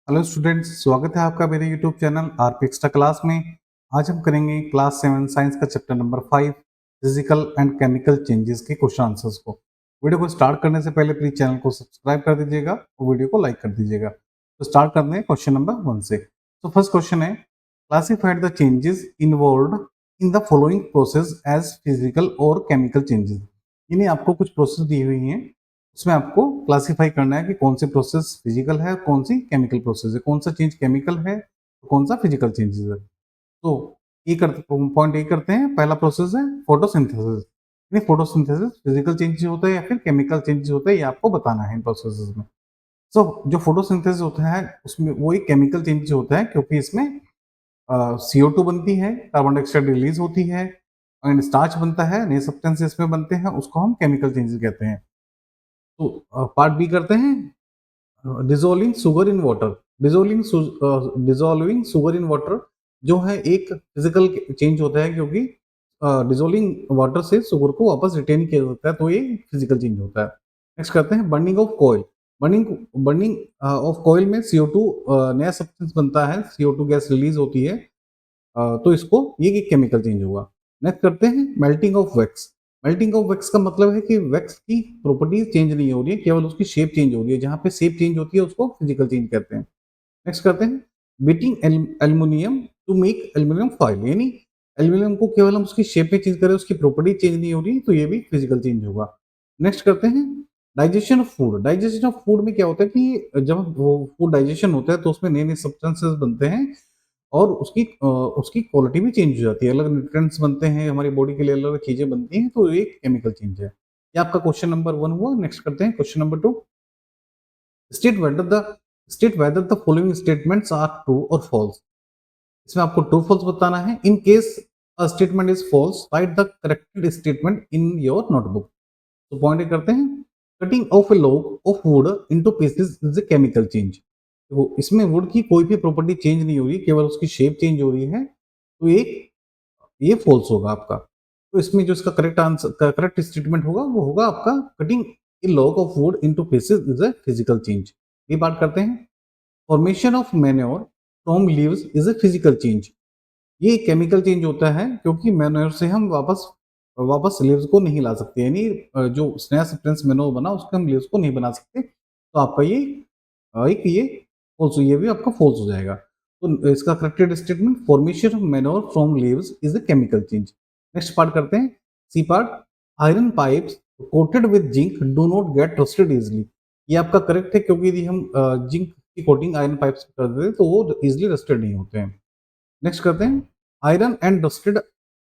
Hello students, स्वागत है आपका मेरे YouTube channel RP extra class में। आज हम करेंगे क्लास 7 साइंस का chapter number 5 physical and chemical changes के क्वेश्चन आंसर्स को। वीडियो को स्टार्ट करने से पहले प्लीज चैनल को सब्सक्राइब कर दीजिएगा और वीडियो को लाइक कर दीजिएगा। तो स्टार्ट करते हैं क्वेश्चन नंबर 1 से। तो फर्स्ट क्वेश्चन है, classified the changes involved in the following process as physical और केमिकल चेंजेस। यानी आपको कुछ प्रोसेस दी हुई हैं, उसमें आपको क्लासिफाई करना है कि कौन सी प्रोसेस फिजिकल है, कौन सी केमिकल प्रोसेस है, कौन सा चेंज केमिकल है, कौन सा फिजिकल चेंजेस है। तो ये करते पॉइंट ये करते हैं, पहला प्रोसेस है फोटोसिंथेसिस। यानी फोटोसिंथेसिस फिजिकल चेंजेस होता है या फिर केमिकल चेंजेस होता है, ये आपको बताना है इन प्रोसेसेस में। सो जो फोटोसिंथेसिस होता है उसमें वो एक केमिकल चेंजेस होता है, क्योंकि इसमें CO2 बनती है, कार्बन डाइऑक्साइड रिलीज होती है एंड स्टार्च बनता है, नए सब्सटेंस इसमें बनते हैं, उसको हम केमिकल चेंजेस कहते हैं। तो पार्ट बी करते हैं, dissolving sugar in water. Dissolving sugar in water जो है एक फिजिकल चेंज होता है, क्योंकि डिसॉल्विंग वाटर से शुगर को वापस रिटेन किया जाता है, तो ये फिजिकल चेंज होता है। नेक्स्ट करते हैं burning of coal. Burning burning of coal में CO2 नया सब्सटेंस बनता है, CO2 गैस रिलीज होती है। तो इसको ये एक केमिकल चेंज होगा। नेक्स्ट करते हैं melting of wax. Melting of wax का मतलब है कि वैक्स की प्रॉपर्टीज चेंज नहीं हो रही है, केवल उसकी शेप चेंज हो रही है। जहाँ पे शेप चेंज होती है उसको फिजिकल चेंज कहते हैं। नेक्स्ट करते हैं beating aluminium to make aluminium foil. यानी एल्यूमिनियम को केवल हम उसकी शेप में चेंज करें, उसकी प्रॉपर्टी चेंज नहीं हो रही, तो ये भी फिजिकल चेंज होगा। नेक्स्ट करते हैं digestion of food. Digestion of food में क्या होता है कि जब वो फूड डाइजेशन होता है तो उसमें नए नए सब्सटेंसेस बनते हैं और उसकी क्वालिटी भी चेंज हो जाती है, अलग न्यूट्रिएंट्स बनते हैं, हमारी बॉडी के लिए अलग अलग चीजें बनती हैं, तो ये केमिकल चेंज है। ये आपका क्वेश्चन नंबर 1 हुआ। नेक्स्ट करते हैं question number 2। State whether the state whether the following statements are true और फॉल्स। इसमें आपको ट्रू फॉल्स बताना है। In case a statement is false, write the corrected statement in your notebook. तो point करते हैं, cutting off a log of wood into pieces is a chemical change. तो इसमें वुड की कोई भी प्रॉपर्टी चेंज नहीं हो रही, केवल उसकी शेप चेंज हो रही है, तो ये फॉल्स होगा आपका। तो इसमें जो इसका करेक्ट आंसर करेक्ट स्टेटमेंट होगा वो होगा आपका, cutting A log of wood into pieces is a physical change. ये बात करते हैं, formation of manure from leaves is a physical change. ये केमिकल चेंज होता है, क्योंकि मैन्योर से हम वापस वापस लीव्स को नहीं ला सकते। यानी जो नया सब्सटेंस मैन्योर बना उसके हम लीव्स को नहीं बना सकते, तो आपका ये एक ये फॉल्स, ये भी आपका फॉल्स हो जाएगा। तो इसका corrected statement, formation of manure from leaves is a chemical change. Next part करते हैं, C part, iron pipes coated with zinc do not get rusted easily. ये आपका करेक्ट है, क्योंकि यदि हम जिंक की कोटिंग आयरन पाइप्स कर देते हैं तो वो इजिली रस्टेड नहीं होते हैं। नेक्स्ट करते हैं, iron and rusted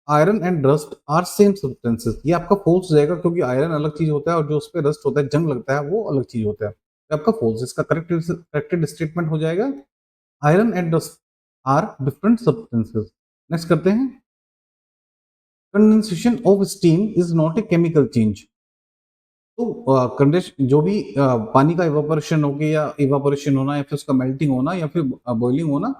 iron and rust are same substances. ये आपका फॉल्स हो जाएगा, क्योंकि आयरन अलग चीज होता है और जो उस पर रस्ट होता है, जंग लगता है, वो अलग चीज होता है। तो आपका फॉल्स, इसका करेक्टेड स्टेटमेंट हो जाएगा, iron and rust are different substances. Next करते हैं, condensation of steam is not a chemical change. तो कंडेंस जो भी पानी का इवापोरेशन हो गया, या इवापोरेशन होना, या फिर उसका मेल्टिंग होना, या फिर बॉइलिंग होना,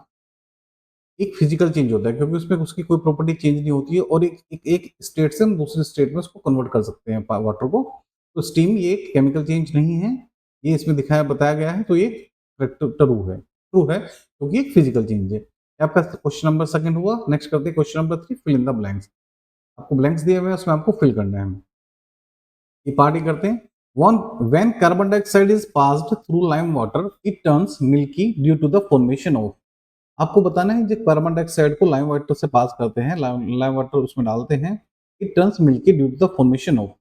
एक फिजिकल चेंज होता है, क्योंकि उसमें उसकी कोई प्रॉपर्टी चेंज नहीं होती है, और एक स्टेट से हम दूसरे स्टेट में उसको कन्वर्ट कर सकते हैं वाटर को। तो स्टीम ये एक केमिकल चेंज नहीं है, ये इसमें दिखाया बताया गया है, तो ये ट्रू है क्योंकि एक फिजिकल चेंज है। ये आपका क्वेश्चन नंबर सेकंड हुआ। नेक्स्ट करते हैं question number 3, fill in the blanks. आपको ब्लैंक्स दिए हुए हैं, उसमें आपको फिल करना है। ये पार्टी करते हैं, one when carbon dioxide is passed through lime water it turns milky due to the formation of. आपको बताना है, जब कार्बन डाइऑक्साइड को लाइम वाटर से पास करते हैं, लाइम वाटर उसमें डालते हैं, it turns milky due to the formation of.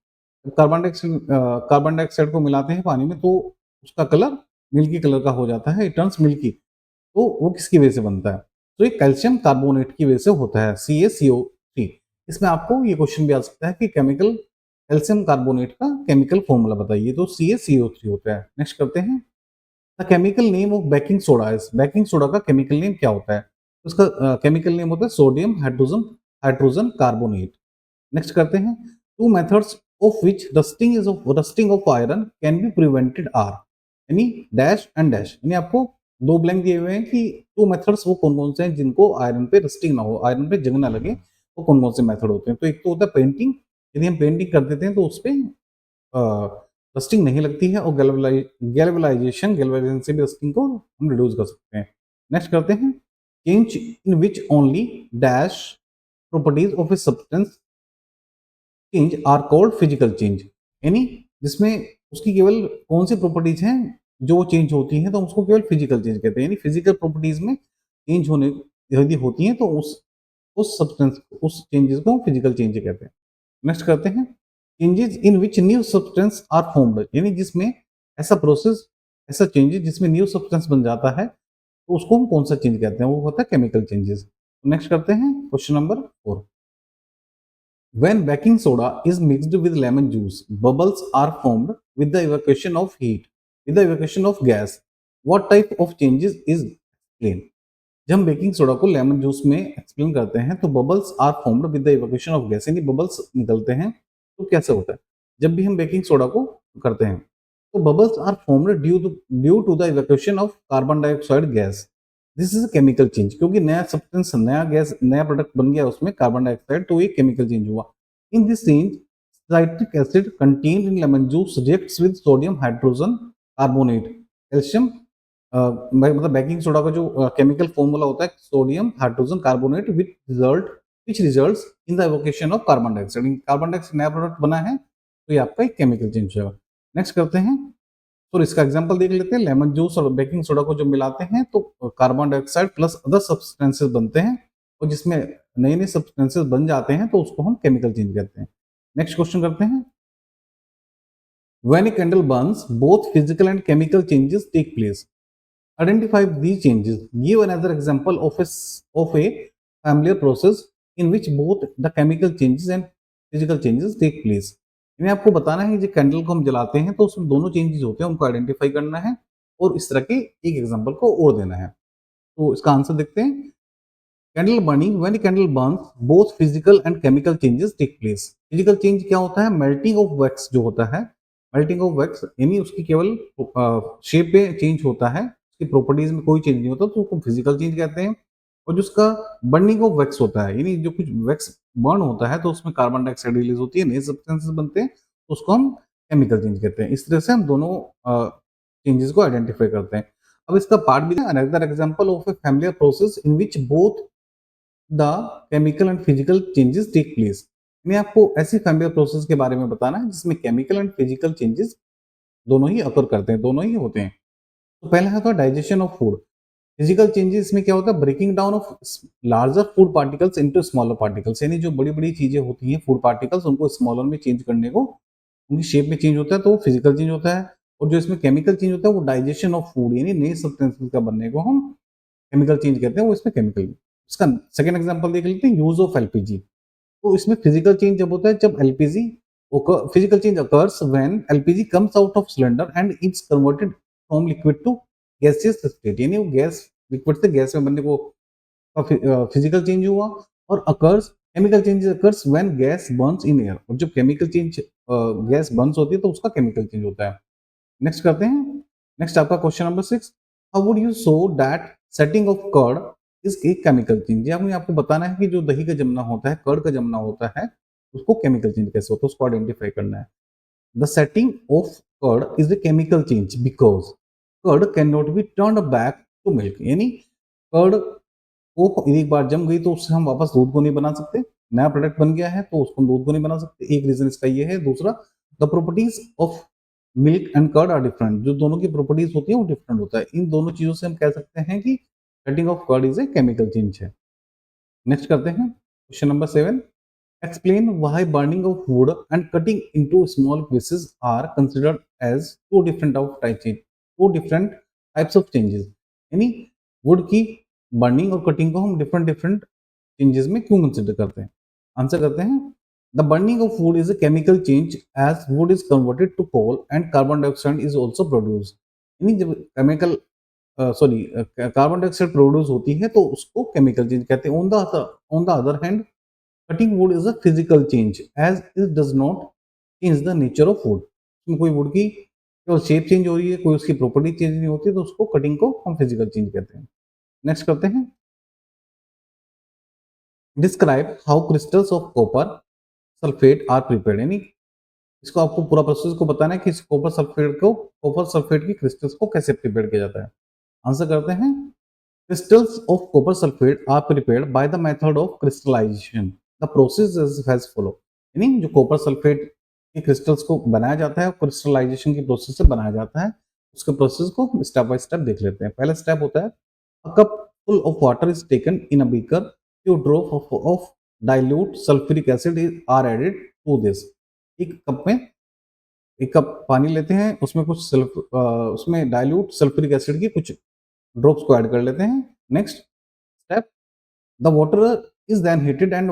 Carbon dioxide को मिलाते हैं पानी में, तो उसका कलर मिल्की कलर का हो जाता है, इट टर्न्स मिल्की। तो वो किसकी वजह से बनता है? तो ये कैल्शियम कार्बोनेट की वजह से होता है, CaCO3। इसमें आपको ये क्वेश्चन भी आ सकता है कि केमिकल कैल्शियम कार्बोनेट का केमिकल फॉर्मूला बताइए, तो CaCO3 होता है। नेक्स्ट करते हैं, the chemical name of baking soda is. Baking soda का केमिकल नेम क्या होता है? उसका केमिकल नेम होता है sodium hydrogen hydrogen carbonate. Next करते हैं, two methods of which rusting of iron can be prevented are. यानी डैश एंड डैश, यानी आपको दो ब्लैंक दिए हुए हैं कि टू मेथड्स वो कौन कौन से हैं जिनको आयरन पे रस्टिंग ना हो, आयरन पे जंग ना लगे, वो कौन कौन से मेथड होते हैं? तो एक तो होता है पेंटिंग। यदि हम पेंटिंग कर देते हैं तो उस पे रस्टिंग नहीं लगती है, और गैल्वेनाइजेशन से भी रस्टिंग को हम रिड्यूस कर सकते हैं। नेक्स्ट करते हैं, change in which only dash properties of a substance change are called physical change, यानी जिसमें उसकी केवल कौन सी प्रॉपर्टीज हैं जो चेंज होती हैं तो हम उसको केवल फिजिकल चेंज कहते हैं, यानी फिजिकल प्रॉपर्टीज में चेंज होने यदि होती हैं तो उस सब्सटेंस उस चेंजेस को फिजिकल चेंज कहते हैं। नेक्स्ट करते हैं, changes in which new substance are formed, यानी जिसमें ऐसा प्रोसेस ऐसा चेंजेस जिसमें न्यू सब्सटेंस बन जाता है तो उसको हम कौन सा चेंज कहते हैं, वो होता है केमिकल चेंजेस। नेक्स्ट करते हैं question number 4। When baking soda is mixed with lemon juice, bubbles are formed with the evacuation of heat, with the evacuation of gas. What type of changes is explained? जब हम baking soda को lemon juice में explain करते हैं तो bubbles are formed with the evacuation of gas, यानी bubbles निकलते हैं। तो कैसे होता है, जब भी हम बेकिंग सोडा को करते हैं तो bubbles are formed due to the evacuation of carbon dioxide gas. This is a chemical change, क्योंकि नया सब्सटेंस नया गैस नया प्रोडक्ट बन गया उसमें कार्बन डाइऑक्साइड, तो ये केमिकल चेंज हुआ। In this change citric acid contained in lemon juice reacts with sodium hydrogen carbonate calcium, मतलब बेकिंग सोडा का जो केमिकल फॉर्मूला होता है sodium hydrogen carbonate which results in the avocation of carbon dioxide. Carbon dioxide नया product बना है तो ये आपका एक केमिकल चेंज होगा। नेक्स्ट करते हैं, तो इसका एग्जांपल देख लेते हैं। लेमन जूस और बेकिंग सोडा को जब मिलाते हैं तो carbon dioxide plus other substances बनते हैं, और जिसमें नए नए सब्सटेंसेस बन जाते हैं तो उसको हम केमिकल चेंज कहते हैं। नेक्स्ट क्वेश्चन करते हैं, when a candle burns both physical and chemical changes take place, identify these changes, give another example of a familiar process in which both the chemical changes and physical changes take place। इन्हें आपको बताना है कि candle को हम जलाते हैं तो उसमें दोनों चेंजेस होते हैं, उनको आइडेंटिफाई करना है और इस तरह के एक एग्जांपल को और देना है। तो इसका आंसर देखते हैं, candle burning, when candle burns both physical and chemical changes take place. Physical change क्या होता है, मेल्टिंग ऑफ वैक्स जो होता है, मेल्टिंग ऑफ वैक्स यानी उसकी केवल शेप में चेंज होता है, उसकी प्रॉपर्टीज में कोई चेंज नहीं होता तो उसको फिजिकल चेंज कहते हैं। और जो उसका बर्निंग ऑफ वैक्स होता है, यानी जो कुछ वैक्स बर्न होता है तो उसमें कार्बन डाइऑक्साइड रिलीज होती है, नए सब्सटेंसेस बनते हैं तो उसको हम केमिकल चेंज कहते हैं। इस तरह से हम दोनों चेंजेस को आइडेंटिफाई करते हैं। अब इसका पार्ट भी, another example of a familiar process in which both the chemical and physical changes take place. मैं आपको ऐसी फैमिलियर प्रोसेस के बारे में बताना है जिसमें केमिकल एंड फिजिकल चेंजेस दोनों ही अकर करते हैं, दोनों ही होते हैं। तो पहला है तो digestion of food. Physical changes में क्या होता है, breaking down of larger food particles into smaller particles, यानी जो बड़ी बड़ी चीजें होती हैं फूड पार्टिकल्स उनको स्मॉलर में चेंज करने को, उनकी शेप में चेंज होता है तो वो फिजिकल चेंज होता है। और जो इसमें केमिकल चेंज होता है वो डाइजेशन ऑफ फूड, यानी नए सब्सटेंसेस का बनने को हम केमिकल चेंज कहते हैं, वो इसमें केमिकल। इसका सेकंड एग्जांपल देख लेते हैं, यूज ऑफ एलपीजी। तो इसमें फिजिकल चेंज जब होता है जब LPG, physical change occurs when LPG comes out of cylinder and it's converted from liquid to gaseous state, यानी वो गैस लिक्विड से गैस में बनने को फिजिकल चेंज हुआ। और occurs chemical change occurs when gas burns in air, और जब केमिकल चेंज गैस बर्न्स होती है तो उसका केमिकल चेंज होता है। नेक्स्ट करते हैं, नेक्स्ट आपका question number 6, how would you show that setting of curd is a chemical change. या मुझे आपको बताना है कि जो दही का जमना होता है, कर्ड का जमना होता है, उसको केमिकल चेंज कैसे होता है, उसको आइडेंटिफाई करना है। The setting of curd is a chemical change because curd can not be turn back to milk, यानी कर्ड को एक बार जम गई तो उससे हम वापस दूध को नहीं बना सकते, नया प्रोडक्ट बन गया है तो उसको हम दूध को नहीं बना सकते, एक रीजन इसका ये है। दूसरा, the properties of milk and curd are different, जो दोनों की प्रॉपर्टीज होती है वो डिफरेंट होता है। इन दोनों चीजों से हम कह सकते हैं कि setting of curd is a chemical change है। नेक्स्ट करते हैं question number 7, explain why burning of wood and cutting into small pieces are considered as two different types of changes, यानी वुड की बर्निंग और कटिंग को हम different different changes में क्यों कंसिडर करते हैं। आंसर करते हैं, the burning of wood is a chemical change as wood is converted to coal and carbon dioxide is also produce, यानी जब केमिकल कार्बन डाइऑक्साइड प्रोड्यूस होती है तो उसको केमिकल चेंज कहते हैं। On the other hand, cutting wood is a physical change as it does not change the nature of wood. उसमें कोई वुड की केवल शेप चेंज हो रही है, कोई उसकी प्रॉपर्टी चेंज नहीं होती, तो उसको कटिंग को हम फिजिकल चेंज कहते हैं। नेक्स्ट करते हैं, describe how crystals of copper sulphate are prepared, यानी इसको आपको पूरा प्रोसेस को बताना है कि इस कॉपर सल्फेट की क्रिस्टल्स को कैसे प्रिपेयर किया जाता है। आंसर करते हैं, crystals of copper sulfate are prepared by the method of crystallization. The process is as follow. यानी जो कॉपर सल्फेट के क्रिस्टल्स को बनाया जाता है, क्रिस्टलाइजेशन की प्रोसेस से बनाया जाता है। उसके प्रोसेस को स्टेप बाय स्टेप देख लेते हैं। पहला स्टेप होता है, a cup full of water is taken in a beaker, few drop of dilute sulphuric acid are added to this. एक कप में एक कप पानी लेते हैं, उसमें कुछ उसमें डाइल्यूट सल्फ्यूरिक एसिड की कुछ ड्रॉप्स को ऐड कर लेते हैं। Next step, the water is then heated and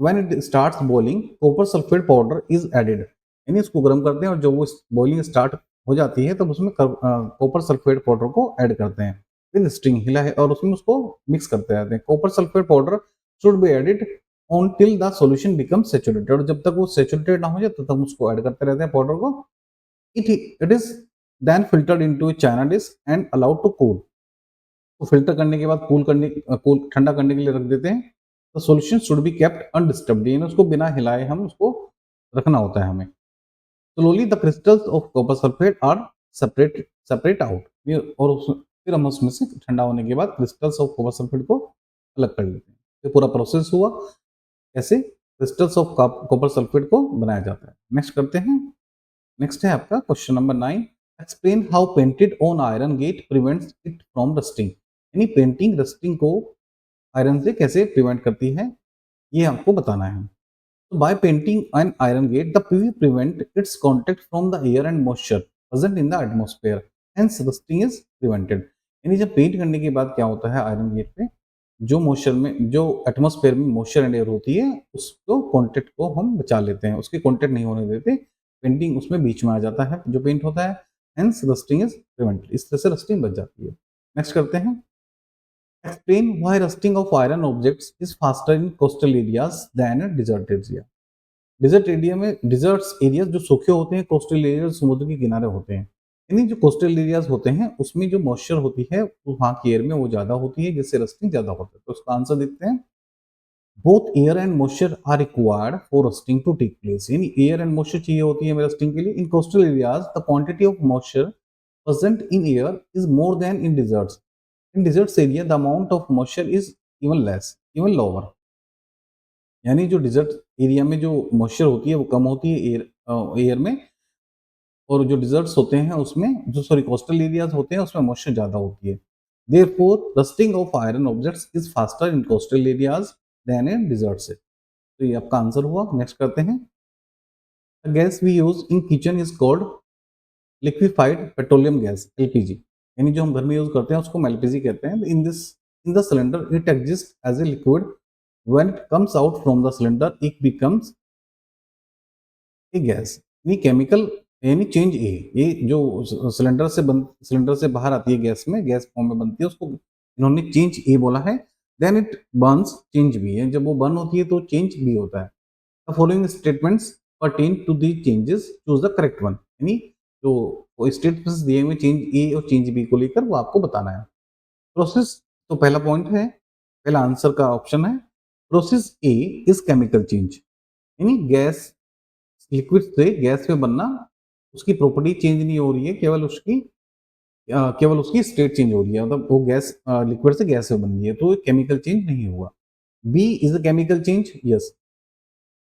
when it starts boiling copper sulphate powder is added. यानी इसको गर्म करते हैं और जब वो बॉइलिंग स्टार्ट हो जाती है तब उसमें कॉपर सल्फेट पाउडर को ऐड करते हैं विद स्ट्रिंग हिला है और उसमें उसको मिक्स करते रहते हैं। Copper sulphate powder should be added on till the solution become saturated, और जब तक वो सैचुरेटेड ना हो जाए तब तक उसको ऐड करते रहते हैं पाउडर को। It is then filtered into a china dish and allowed to cool. तो फ़िल्टर करने के बाद कूल ठंडा करने के लिए रख देते हैं। तो solution should be kept undisturbed, यानी उसको बिना हिलाए हम उसको रखना होता है हमें। Slowly the crystals of copper sulphate are separate out. ये और फिर हम उसमें से ठंडा होने के बाद क्रिस्टल्स ऑफ कॉपर सल्फेट को अलग कर लेते हैं। ये पूरा प्रोसेस हुआ कैसे क्रिस्टल्स ऑफ कॉपर सल्फेट को बनाया जाता है। नेक्स्ट करते हैं। नेक्स्ट है आपका question number 9, explain how painted on iron gate prevents it from rusting. यानी पेंटिंग रस्टिंग को आयरन से कैसे प्रिवेंट करती है, ये आपको बताना है। तो by painting an iron gate the PV prevent its contact from the air and moisture present in the atmosphere, hence rusting is prevented. यानी जब पेंट करने के बाद क्या होता है, आयरन गेट पे जो एटमॉस्फेयर में मॉइस्चर एंड एयर होती है उसको कॉन्टेक्ट को हम बचा लेते हैं, उसके कॉन्टेक्ट नहीं होने देते। पेंटिंग उसमें बीच में आ जाता है जो पेंट होता है, हेंस रस्टिंग इज प्रिवेंटेड। इस तरह से रस्टिंग बच जाती है। नेक्स्ट करते हैं, explain why rusting of iron objects is faster in coastal areas than a desert area. Desert area में डिजर्ट्स एरियाज जो सूखे होते हैं, कोस्टल एरिया समुद्र के किनारे होते हैं। यानी जो कोस्टल एरियाज होते हैं उसमें जो मॉइस्चर होती है वो वहाँ की एयर में वो ज़्यादा होती है, जिससे रस्टिंग ज़्यादा होता है। तो उसका आंसर देखते हैं, both air and moisture are required for rusting to take place. यानी एयर एंड मॉइस्चर चाहिए होती है रस्टिंग के लिए। In coastal areas the quantity of moisture present in air is more than in deserts. In deserts area, the amount of moisture is even less, even lower. यानी जो dessert area में जो moisture होती है वो कम होती है एयर में, और जो डिजर्ट्स होते हैं उसमें जो सॉरी कोस्टल एरियाज होते हैं उसमें मॉइस्चर ज़्यादा होती है। Therefore rusting of iron objects is faster in coastal areas than in deserts. तो ये आपका आंसर हुआ। नेक्स्ट करते हैं, gas we use in kitchen is called liquefied petroleum gas, LPG. यानी जो हम घर में यूज करते हैं उसको हम एलपीजी कहते हैं। In the cylinder it exist as a liquid, when it comes out from the cylinder it becomes a gas. यानी केमिकल यानी चेंज ए, ये जो सिलेंडर से बाहर आती है गैस में, गैस फॉर्म में बनती है, उसको इन्होंने चेंज ए बोला है। Then it burns change B है, जब वो बर्न होती है तो चेंज बी होता है। The following statements pertain to the changes, choose the correct one. यानी जो स्टेटमेंट्स दिए हुए चेंज ए और चेंज बी को लेकर वो आपको बताना है। प्रोसेस, तो पहला पॉइंट है, पहला आंसर का ऑप्शन है process A is chemical change. यानी गैस लिक्विड से गैस में बनना, उसकी प्रॉपर्टी चेंज नहीं हो रही है, केवल उसकी स्टेट चेंज हो रही है, मतलब वो गैस लिक्विड से गैस में बन रही है, तो केमिकल चेंज नहीं हुआ। B is a chemical change, yes.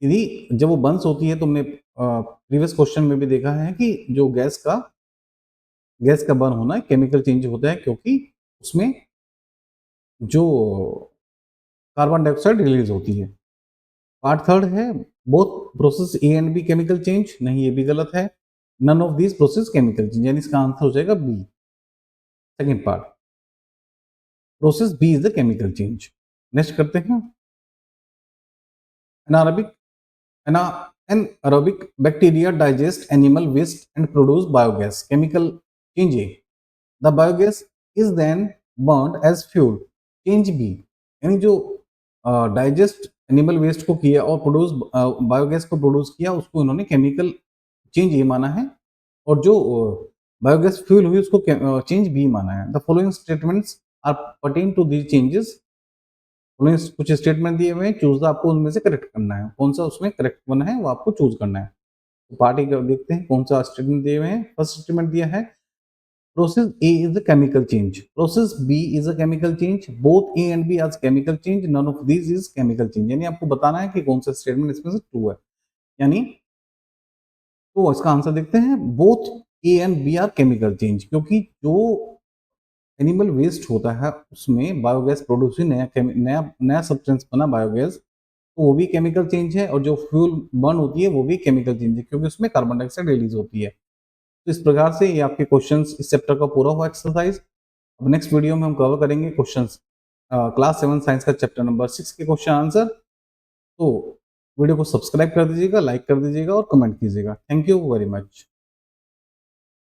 यदि जब वो बंस होती है, तुमने प्रीवियस क्वेश्चन में भी देखा है कि जो गैस का बर्न होना केमिकल चेंज होता है, क्योंकि उसमें जो कार्बन डाइऑक्साइड रिलीज होती है। पार्ट थर्ड है, both process A and B chemical change, नहीं ये भी गलत है। None of these process chemical change, यानी इसका आंसर हो जाएगा B, second part, process B is the chemical change. Next करते हैं, anaerobic anaerobic bacteria digest animal waste and produce biogas, chemical change A, the biogas is then burned as fuel, change B। यानी जो digest animal waste को किया और produce biogas को produce किया, उसको इन्होंने केमिकल चेंज ए माना है, और जो बायोगैस फ्यूल हुई उसको चेंज बी माना है। The following statements are pertain to these changes. उन्हें कुछ स्टेटमेंट दिए हुए हैं, चूज द, आपको उनमें से करेक्ट करना है, कौन सा उसमें करेक्ट वन है वो आपको चूज करना है। पार्ट ए देखते हैं कौन सा स्टेटमेंट दिए हुए हैं। फर्स्ट स्टेटमेंट दिया है process A is a chemical change, process B is a chemical change, both A and B are chemical change, none of this is chemical change. यानी आपको बताना है कि कौन सा स्टेटमेंट इसमें से ट्रू है। यानी तो इसका आंसर देखते हैं, both A and B are chemical change, क्योंकि जो एनिमल वेस्ट होता है उसमें बायोगैस प्रोड्यूस हुई, नया नया सब्सटेंस बना बायोगैस, तो वो भी केमिकल चेंज है, और जो फ्यूल बर्न होती है वो भी केमिकल चेंज है, क्योंकि उसमें कार्बन डाइऑक्साइड रिलीज होती है। तो इस प्रकार से ये आपके क्वेश्चंस इस चैप्टर का पूरा हुआ एक्सरसाइज। अब नेक्स्ट वीडियो में हम कवर करेंगे क्वेश्चंस क्लास 7 साइंस का चैप्टर नंबर 6 के क्वेश्चन आंसर। तो वीडियो को सब्सक्राइब कर दीजिएगा, लाइक कर दीजिएगा और कमेंट कीजिएगा। Thank you very much.